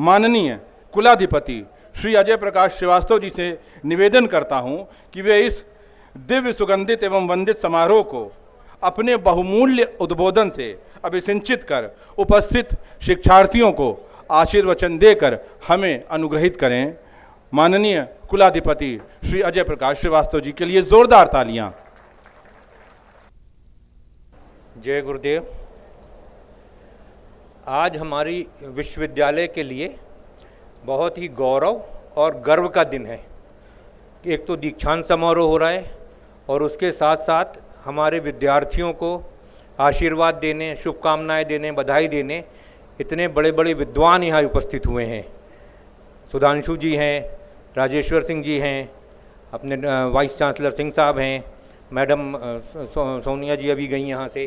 माननीय कुलाधिपति श्री अजय प्रकाश श्रीवास्तव जी से निवेदन करता हूं कि वे इस दिव्य सुगंधित एवं वंदित समारोह को अपने बहुमूल्य उद्बोधन से अभिसिंचित कर उपस्थित शिक्षार्थियों को आशीर्वचन देकर हमें अनुग्रहित करें। माननीय कुलाधिपति श्री अजय प्रकाश श्रीवास्तव जी के लिए जोरदार तालियां। जय गुरुदेव। आज हमारी विश्वविद्यालय के लिए बहुत ही गौरव और गर्व का दिन है। एक तो दीक्षांत समारोह हो रहा है और उसके साथ साथ हमारे विद्यार्थियों को आशीर्वाद देने, शुभकामनाएं देने, बधाई देने इतने बड़े बड़े विद्वान यहाँ उपस्थित हुए हैं। सुधांशु जी हैं, राजेश्वर सिंह जी हैं, अपने वाइस चांसलर सिंह साहब हैं, मैडम सोनिया जी अभी गई यहाँ से।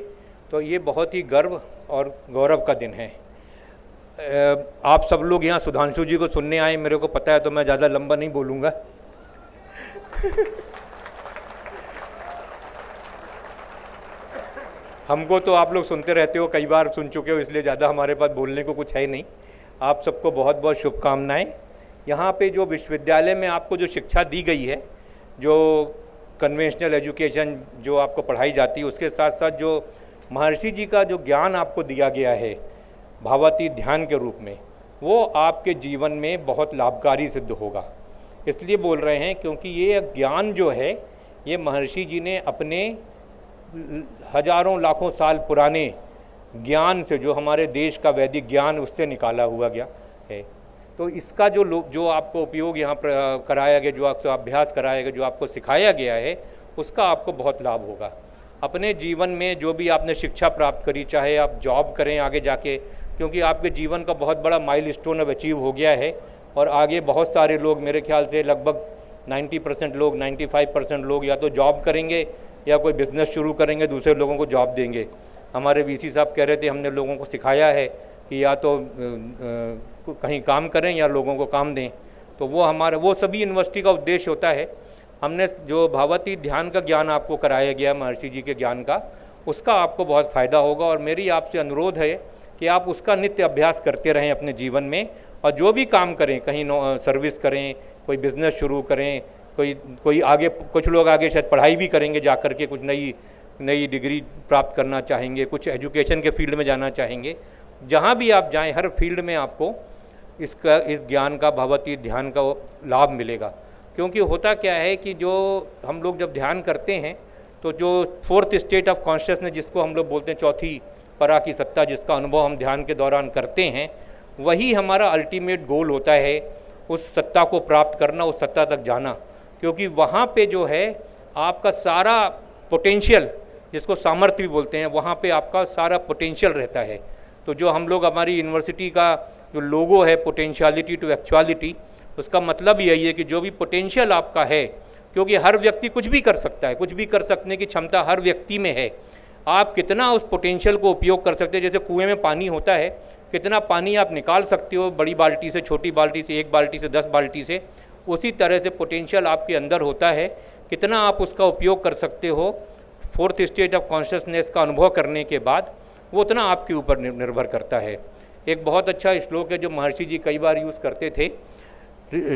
तो ये बहुत ही गर्व और गौरव का दिन है। आप सब लोग यहाँ सुधांशु जी को सुनने आए, मेरे को पता है, तो मैं ज़्यादा लंबा नहीं बोलूँगा। हमको तो आप लोग सुनते रहते हो, कई बार सुन चुके हो, इसलिए ज़्यादा हमारे पास बोलने को कुछ है ही नहीं। आप सबको बहुत बहुत शुभकामनाएं। यहाँ पे जो विश्वविद्यालय में आपको जो शिक्षा दी गई है, जो कन्वेंशनल एजुकेशन जो आपको पढ़ाई जाती है, उसके साथ साथ जो महर्षि जी का जो ज्ञान आपको दिया गया है भावातीत ध्यान के रूप में, वो आपके जीवन में बहुत लाभकारी सिद्ध होगा। इसलिए बोल रहे हैं क्योंकि ये ज्ञान जो है ये महर्षि जी ने अपने हजारों लाखों साल पुराने ज्ञान से, जो हमारे देश का वैदिक ज्ञान, उससे निकाला हुआ गया है। तो इसका जो आपको उपयोग यहाँ पर कराया गया, जो आपसे अभ्यास कराया गया, जो आपको सिखाया गया है, उसका आपको बहुत लाभ होगा। अपने जीवन में जो भी आपने शिक्षा प्राप्त करी, चाहे आप जॉब करें आगे जाके, क्योंकि आपके जीवन का बहुत बड़ा माइलस्टोन अब अचीव हो गया है और आगे बहुत सारे लोग, मेरे ख्याल से लगभग 90% लोग, 95% लोग या तो जॉब करेंगे या कोई बिज़नेस शुरू करेंगे, दूसरे लोगों को जॉब देंगे। हमारे वीसी साहब कह रहे थे, हमने लोगों को सिखाया है कि या तो कहीं काम करें या लोगों को काम दें। तो वो सभी यूनिवर्सिटी का उद्देश्य होता है। हमने जो भावातीत ध्यान का ज्ञान आपको कराया गया महर्षि जी के ज्ञान का, उसका आपको बहुत फ़ायदा होगा और मेरी आपसे अनुरोध है कि आप उसका नित्य अभ्यास करते रहें अपने जीवन में। और जो भी काम करें, कहीं सर्विस करें, कोई बिज़नेस शुरू करें, कोई आगे, कुछ लोग आगे शायद पढ़ाई भी करेंगे, जा कर के कुछ नई डिग्री प्राप्त करना चाहेंगे, कुछ एजुकेशन के फील्ड में जाना चाहेंगे। जहाँ भी आप जाएं, हर फील्ड में आपको इस ज्ञान का, भावातीत ध्यान का लाभ मिलेगा। क्योंकि होता क्या है कि जो हम लोग जब ध्यान करते हैं तो जो फोर्थ स्टेट ऑफ कॉन्शियसनेस, जिसको हम लोग बोलते हैं चौथी परा की सत्ता, जिसका अनुभव हम ध्यान के दौरान करते हैं, वही हमारा अल्टीमेट गोल होता है, उस सत्ता को प्राप्त करना, उस सत्ता तक जाना। क्योंकि वहाँ पे जो है आपका सारा पोटेंशियल, जिसको सामर्थ्य भी बोलते हैं, वहाँ पे आपका सारा पोटेंशियल रहता है। तो जो हम लोग, हमारी यूनिवर्सिटी का जो लोगो है, पोटेंशियलिटी टू एक्चुअलिटी, उसका मतलब यही है कि जो भी पोटेंशियल आपका है, क्योंकि हर व्यक्ति कुछ भी कर सकता है, कुछ भी कर सकने की क्षमता हर व्यक्ति में है। आप कितना उस पोटेंशियल को उपयोग कर सकते हैं, जैसे कुएं में पानी होता है, कितना पानी आप निकाल सकते हो, बड़ी बाल्टी से, छोटी बाल्टी से, 1 बाल्टी से, 10 बाल्टी से, उसी तरह से पोटेंशियल आपके अंदर होता है, कितना आप उसका उपयोग कर सकते हो फोर्थ स्टेट ऑफ कॉन्शियसनेस का अनुभव करने के बाद, वो उतना आपके ऊपर निर्भर करता है। एक बहुत अच्छा श्लोक है जो महर्षि जी कई बार यूज़ करते थे,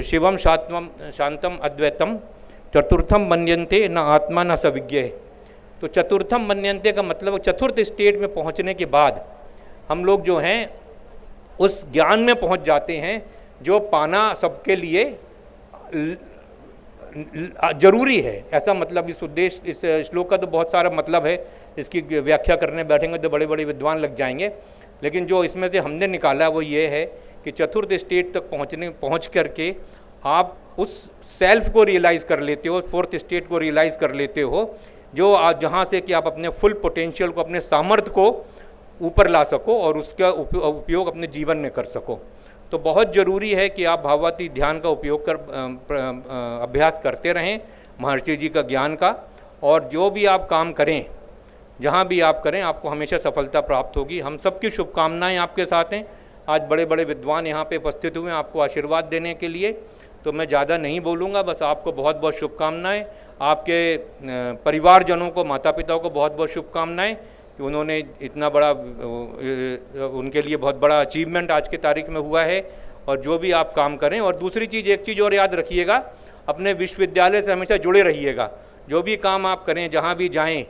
शिवम शांतम अद्वैतम चतुर्थम मन्यन्ते न आत्मा न सविज्ञ। तो चतुर्थम मन्यन्ते का मतलब चतुर्थ स्टेट में पहुंचने के बाद हम लोग जो हैं उस ज्ञान में पहुंच जाते हैं जो पाना सबके लिए जरूरी है। ऐसा मतलब इस उद्देश्य, इस श्लोक का तो बहुत सारा मतलब है, इसकी व्याख्या करने बैठेंगे तो बड़े बड़े विद्वान लग जाएंगे, लेकिन जो इसमें से हमने निकाला वो ये है कि चतुर्थ स्टेट तक पहुंच करके आप उस सेल्फ को रियलाइज़ कर लेते हो, फोर्थ स्टेट को रियलाइज़ कर लेते हो, जो जहाँ से कि आप अपने फुल पोटेंशियल को, अपने सामर्थ्य को ऊपर ला सको और उसका उपयोग अपने जीवन में कर सको। तो बहुत ज़रूरी है कि आप भावातीत ध्यान का उपयोग कर अभ्यास करते रहें, महर्षि जी का ज्ञान का, और जो भी आप काम करें, जहाँ भी आप करें, आपको हमेशा सफलता प्राप्त होगी। हम सबकी शुभकामनाएं आपके साथ हैं। आज बड़े बड़े विद्वान यहाँ पे उपस्थित हुए हैं आपको आशीर्वाद देने के लिए, तो मैं ज़्यादा नहीं बोलूँगा, बस आपको बहुत बहुत शुभकामनाएं। आपके परिवारजनों को, माता पिता को बहुत बहुत शुभकामनाएं कि उन्होंने इतना बड़ा, उनके लिए बहुत बड़ा अचीवमेंट आज की तारीख में हुआ है, और जो भी आप काम करें। और दूसरी चीज़, एक चीज़ और याद रखिएगा, अपने विश्वविद्यालय से हमेशा जुड़े रहिएगा। जो भी काम आप करें, जहाँ भी जाएं,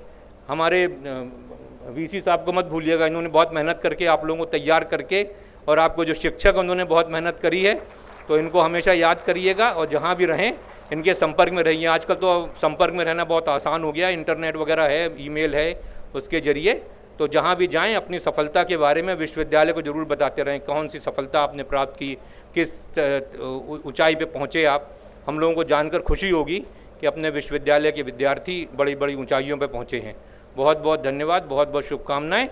हमारे वीसी साहब को मत भूलिएगा, इन्होंने बहुत मेहनत करके आप लोगों को तैयार करके, और आपको जो शिक्षक उन्होंने बहुत मेहनत करी है, तो इनको हमेशा याद करिएगा और जहाँ भी रहें इनके संपर्क में रहिए। आजकल तो संपर्क में रहना बहुत आसान हो गया, इंटरनेट वगैरह है, ईमेल है, उसके जरिए। तो जहाँ भी जाएं अपनी सफलता के बारे में विश्वविद्यालय को जरूर बताते रहें, कौन सी सफलता आपने प्राप्त की, किस ऊंचाई पे पहुँचे आप। हम लोगों को जानकर खुशी होगी कि अपने विश्वविद्यालय के विद्यार्थी बड़ी बड़ी ऊंचाइयों पे पहुँचे हैं। बहुत बहुत धन्यवाद, बहुत बहुत शुभकामनाएं।